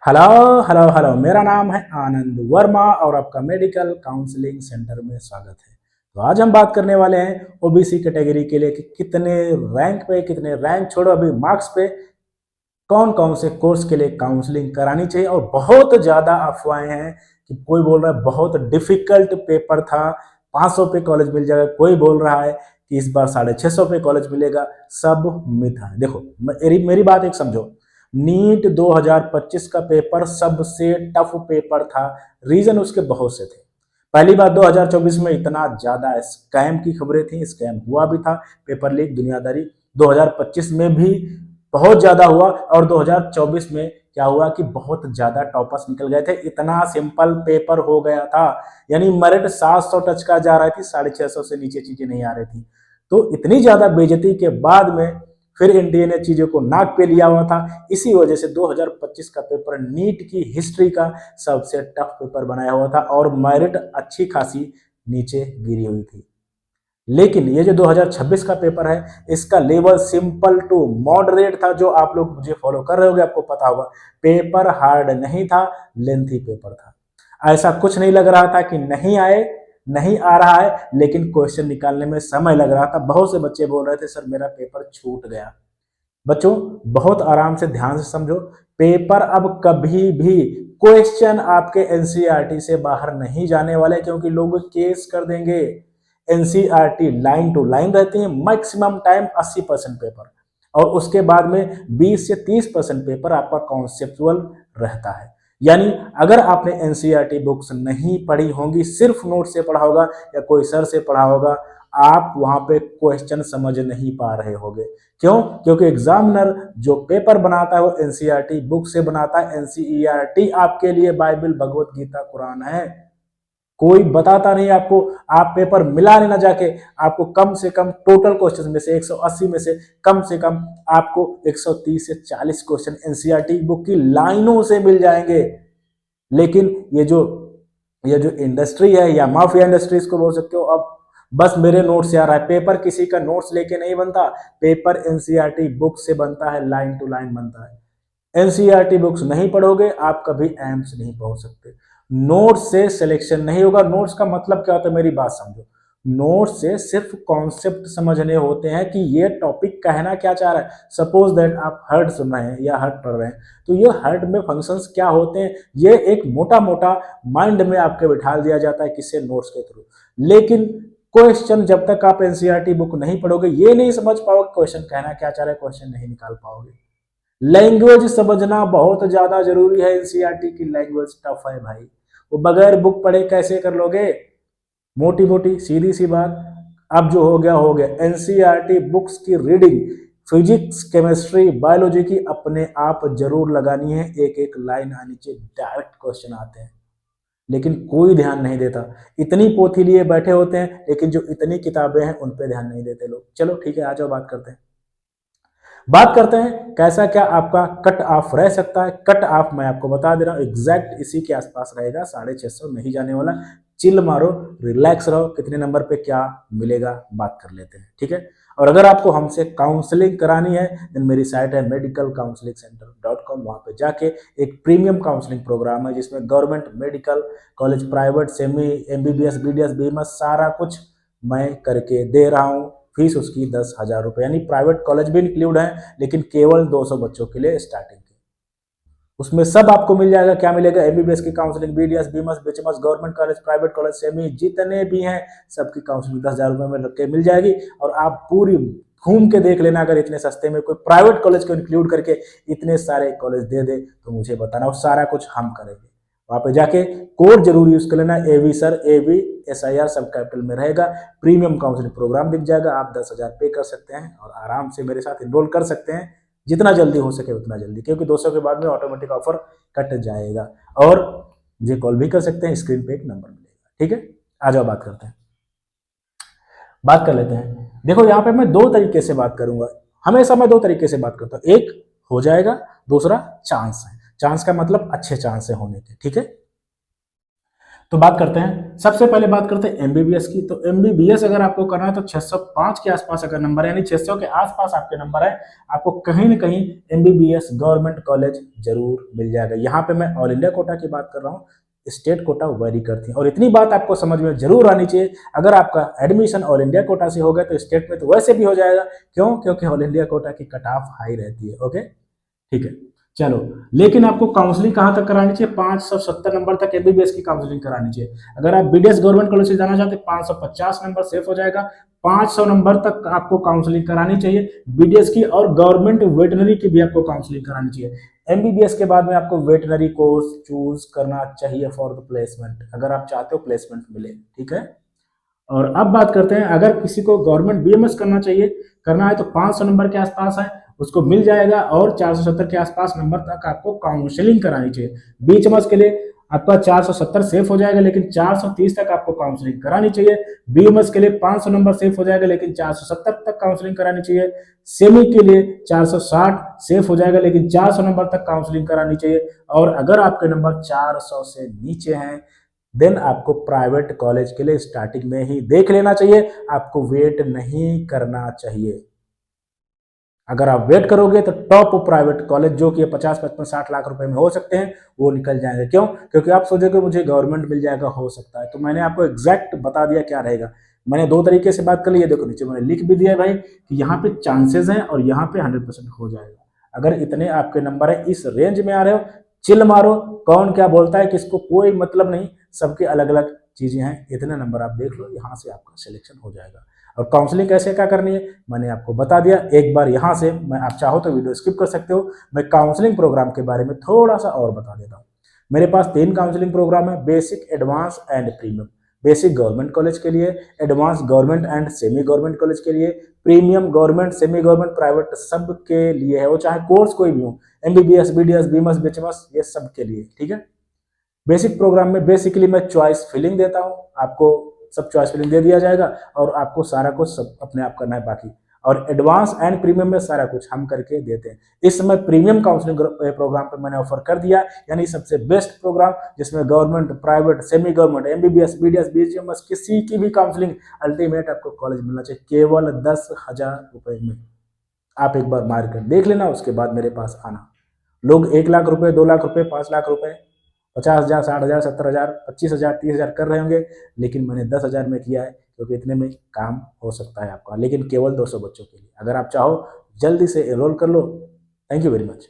Hello hello hello, मेरा नाम है आनंद वर्मा और आपका मेडिकल काउंसलिंग सेंटर में स्वागत है। तो आज हम बात करने वाले हैं ओबीसी कैटेगरी के लिए कि कितने रैंक पे, कितने रैंक छोड़ो अभी मार्क्स पे कौन कौन से कोर्स के लिए काउंसलिंग करानी चाहिए। और बहुत ज़्यादा अफवाहें हैं कि कोई बोल रहा है बहुत डिफिकल्ट पेपर था, 500 पे कॉलेज मिल जाएगा, कोई बोल रहा है कि इस बार 650 पे कॉलेज मिलेगा। सब मिथ है। देखो मेरी बात एक समझो, नीट 2025 का पेपर सबसे टफ पेपर था। रीजन उसके बहुत से थे। पहली बात, 2024 में इतना ज्यादा स्कैम की खबरें थी, स्कैम हुआ भी था, पेपर लीक दुनियादारी 2025 में भी बहुत ज्यादा हुआ। और 2024 में क्या हुआ कि बहुत ज्यादा टॉपर्स निकल गए थे, इतना सिंपल पेपर हो गया था। यानी मेरिट 700 टच का जा रही थी, 650 से नीचे चीजें नहीं आ रही थी। तो इतनी ज्यादा बेइज्जती के बाद में फिर एनडीए ने चीजों को नाक पे लिया हुआ था। इसी वजह से 2025 का पेपर नीट की हिस्ट्री का सबसे टफ पेपर बनाया हुआ था और मेरिट अच्छी खासी नीचे गिरी हुई थी। लेकिन ये जो 2026 का पेपर है, इसका लेवल सिंपल टू मॉडरेट था। जो आप लोग मुझे फॉलो कर रहे होंगे आपको पता होगा, पेपर हार्ड नहीं था, लेंथी पेपर था। ऐसा कुछ नहीं लग रहा था कि नहीं आ रहा है, लेकिन क्वेश्चन निकालने में समय लग रहा था। बहुत से बच्चे बोल रहे थे सर मेरा पेपर छूट गया। बच्चों बहुत आराम से ध्यान से समझो, पेपर अब कभी भी क्वेश्चन आपके एनसीईआरटी से बाहर नहीं जाने वाले, क्योंकि लोग केस कर देंगे। एनसीईआरटी लाइन टू लाइन रहती है, मैक्सिमम टाइम 80% पेपर, और उसके बाद में 20 से 30% पेपर आपका कॉन्सेप्चुअल रहता है। यानी अगर आपने एनसीईआरटी बुक्स नहीं पढ़ी होंगी, सिर्फ नोट से पढ़ा होगा या कोई सर से पढ़ा होगा, आप वहां पे क्वेश्चन समझ नहीं पा रहे होंगे। क्यों? क्योंकि एग्जामिनर जो पेपर बनाता है वो एनसीईआरटी बुक से बनाता है। एनसीईआरटी आपके लिए बाइबल, भगवत गीता, कुरान है। कोई बताता नहीं आपको, आप पेपर मिला लेना जाके, आपको कम से कम टोटल क्वेश्चन में से 180 में से कम आपको 130 से 40 क्वेश्चन एनसीईआरटी बुक की लाइनों से मिल जाएंगे। लेकिन ये जो इंडस्ट्री है, या माफिया इंडस्ट्री इसको बोल सकते हो, अब बस मेरे नोट से आ रहा है। पेपर किसी का नोट्स लेके नहीं बनता, पेपर एनसीईआरटी बुक से बनता है, लाइन टू लाइन बनता है। एनसीईआरटी बुक्स नहीं पढ़ोगे आप कभी एम्स नहीं पहुंच सकते। नोट्स से सिलेक्शन नहीं होगा। नोट्स का मतलब क्या होता है, मेरी बात समझो। नोट्स से सिर्फ कॉन्सेप्ट समझने होते हैं कि ये टॉपिक कहना क्या चाह रहा है। सपोज दैट आप हर्ट सुन रहे हैं या हर्ट पढ़ रहे हैं, तो ये हर्ट में फंक्शंस क्या होते हैं, ये एक मोटा मोटा माइंड में आपके बिठा दिया जाता है किससे, नोट्स के थ्रू। लेकिन क्वेश्चन जब तक आप एनसीईआरटी बुक नहीं पढ़ोगे, ये नहीं समझ पाओगे क्वेश्चन कहना क्या चाह रहा है, क्वेश्चन नहीं निकाल पाओगे। लैंग्वेज समझना बहुत ज्यादा जरूरी है। एनसीईआरटी की लैंग्वेज टफ है भाई, वो बगैर बुक पढ़े कैसे कर लोगे। मोटी मोटी सीधी सी बात, अब जो हो गया। एनसीईआरटी बुक्स की रीडिंग फिजिक्स, केमिस्ट्री, बायोलॉजी की अपने आप जरूर लगानी है। एक एक लाइन आनी चाहिए, डायरेक्ट क्वेश्चन आते हैं, लेकिन कोई ध्यान नहीं देता। इतनी पोथी लिए बैठे होते हैं, लेकिन जो इतनी किताबें हैं उन पे ध्यान नहीं देते लोग। चलो ठीक है, आ जाओ बात करते हैं कैसा क्या आपका कट ऑफ रह सकता है। कट ऑफ मैं आपको बता दे रहा हूं, एग्जैक्ट इसी के आसपास रहेगा, 650 नहीं जाने वाला। चिल मारो, रिलैक्स रहो, कितने नंबर पे क्या मिलेगा बात कर लेते हैं, ठीक है। और अगर आपको हमसे काउंसलिंग करानी है, देन मेरी साइट है medicalcounselingcenter.com। वहां पे जाके एक प्रीमियम काउंसलिंग प्रोग्राम है जिसमें government, medical college, private, semi, MBBS, BDS, BMS सारा कुछ मैं करके दे रहा हूँ। फीस उसकी 10,000 रुपये, यानी प्राइवेट कॉलेज भी इंक्लूड है, लेकिन केवल 200 बच्चों के लिए स्टार्टिंग की। उसमें सब आपको मिल जाएगा। क्या मिलेगा? एमबीबीएस की counselling, BDS, BAMS, BHMS, government college, private college, semi, जितने भी हैं सबकी काउंसलिंग 10,000 रुपये में रख के मिल जाएगी। और आप पूरी घूम के देख लेना, अगर इतने सस्ते में कोई प्राइवेट कॉलेज को इंक्लूड करके इतने सारे कॉलेज दे दे तो मुझे बताना, और सारा कुछ हम करेंगे। वहां पे जाके कोड जरूर यूज कर लेना, एवी सर, एवी SIR सब कैपिटल में रहेगा। प्रीमियम काउंसलिंग प्रोग्राम दिख जाएगा, आप 10,000 पे कर सकते हैं और आराम से मेरे साथ इनरोल कर सकते हैं, जितना जल्दी हो सके उतना जल्दी, क्योंकि 200 के बाद में ऑटोमेटिक ऑफर कट जाएगा। और मुझे कॉल भी कर सकते हैं, स्क्रीन पे एक नंबर मिलेगा, ठीक है। आ जाओ बात कर लेते हैं। देखो यहाँ पे मैं दो तरीके से बात करूंगा, हमेशा मैं दो तरीके से बात करता हूँ। एक हो जाएगा, दूसरा चांस है। चांस का मतलब अच्छे चांस है होने के, ठीक है। तो बात करते हैं, सबसे पहले बात करते हैं एमबीबीएस की। तो एमबीबीएस अगर आपको करना है तो 605 के आसपास अगर नंबर है, यानी 600 के आसपास आपके नंबर है, आपको कहीं ना कहीं एमबीबीएस गवर्नमेंट कॉलेज जरूर मिल जाएगा। यहाँ पे मैं ऑल इंडिया कोटा की बात कर रहा हूँ, स्टेट कोटा वेरी करती है। और इतनी बात आपको समझ में जरूर आनी चाहिए, अगर आपका एडमिशन ऑल इंडिया कोटा से हो गया तो स्टेट में तो वैसे भी हो जाएगा। क्यों? क्योंकि ऑल इंडिया कोटा की कट ऑफ हाई रहती है। ओके, ठीक है, चलो। लेकिन आपको काउंसलिंग कहां तक करानी चाहिए? 570 नंबर तक एमबीबीएस की काउंसलिंग करानी चाहिए। अगर आप बीडीएस गवर्नमेंट कॉलेज से जाना चाहते हैं 550 नंबर सेफ हो जाएगा, 500 नंबर तक आपको काउंसलिंग करानी चाहिए बीडीएस की, और गवर्नमेंट वेटनरी की भी आपको काउंसलिंग करानी चाहिए। एमबीबीएस के बाद में आपको वेटनरी कोर्स चूज करना चाहिए फॉर द प्लेसमेंट, अगर आप चाहते हो प्लेसमेंट मिले, ठीक है। और अब बात करते हैं, अगर किसी को गवर्नमेंट बीएमएस करना है तो 500 नंबर के आसपास है, उसको मिल जाएगा। और 470 के आसपास नंबर तक आपको काउंसलिंग करानी चाहिए। बीएचएमएस के लिए आपका 470 सेफ हो जाएगा, लेकिन 430 तक आपको काउंसलिंग करानी चाहिए। बीएमएस के लिए 500 नंबर सेफ हो जाएगा, लेकिन 470 तक काउंसलिंग करानी चाहिए। सेमी के लिए 460 सेफ हो जाएगा, लेकिन 400 नंबर तक काउंसलिंग करानी चाहिए। और अगर आपके नंबर 400 से नीचे हैं, देन आपको प्राइवेट कॉलेज के लिए स्टार्टिंग में ही देख लेना चाहिए, आपको वेट नहीं करना चाहिए। अगर आप वेट करोगे तो टॉप प्राइवेट कॉलेज जो कि 50, 55, 60 लाख रुपए में हो सकते हैं, वो निकल जाएंगे। क्यों? क्योंकि आप सोचोगे मुझे गवर्नमेंट मिल जाएगा, हो सकता है। तो मैंने आपको एग्जैक्ट बता दिया क्या रहेगा। मैंने दो तरीके से बात कर ली है, देखो नीचे मैंने लिख भी दिया है भाई कि यहाँ पे चांसेस हैं और यहाँ पे 100% हो जाएगा। अगर इतने आपके नंबर है, इस रेंज में आ रहे हो, चिल मारो, कौन क्या बोलता है किसको कोई मतलब नहीं, सबके अलग अलग चीजें हैं। इतने नंबर आप देख लो, यहाँ से आपका सिलेक्शन हो जाएगा। और काउंसलिंग कैसे क्या करनी है मैंने आपको बता दिया। एक बार यहाँ से मैं, आप चाहो तो वीडियो स्किप कर सकते हो, मैं काउंसलिंग प्रोग्राम के बारे में थोड़ा सा और बता देता हूँ। मेरे पास 3 काउंसलिंग प्रोग्राम है, basic, advance and premium. Basic government college के लिए, advance government and semi government college के लिए, premium government, semi government, private, सब के लिए है, वो चाहे कोर्स कोई भी हो, एमबीबीएस, बीडीएस, बीएमएस, बीएचएमएस, ये सब के लिए, ठीक है। बेसिक प्रोग्राम में बेसिकली मैं चॉइस फिलिंग देता हूँ, आपको सब चॉइस फिलिंग दे दिया जाएगा और आपको सारा कुछ सब अपने आप करना है बाकी। और एडवांस एंड प्रीमियम में सारा कुछ हम करके देते हैं। इस समय प्रीमियम काउंसलिंग प्रोग्राम पे मैंने ऑफर कर दिया, यानी सबसे बेस्ट प्रोग्राम जिसमें government, private, semi government, MBBS, BDS, BHMS, किसी की भी काउंसलिंग अल्टीमेट आपको कॉलेज मिलना चाहिए केवल 10,000 रुपए में। आप एक बार मार कर देख लेना, उसके बाद मेरे पास आना। लोग 1 लाख रुपए, 2 लाख रुपए, 5 लाख रुपए, 50,000, 60,000, 70,000, 25,000, 30,000 कर रहे होंगे, लेकिन मैंने 10,000 में किया है क्योंकि इतने में काम हो सकता है आपका, लेकिन केवल 200 बच्चों के लिए। अगर आप चाहो जल्दी से एनरोल कर लो। Thank you very much.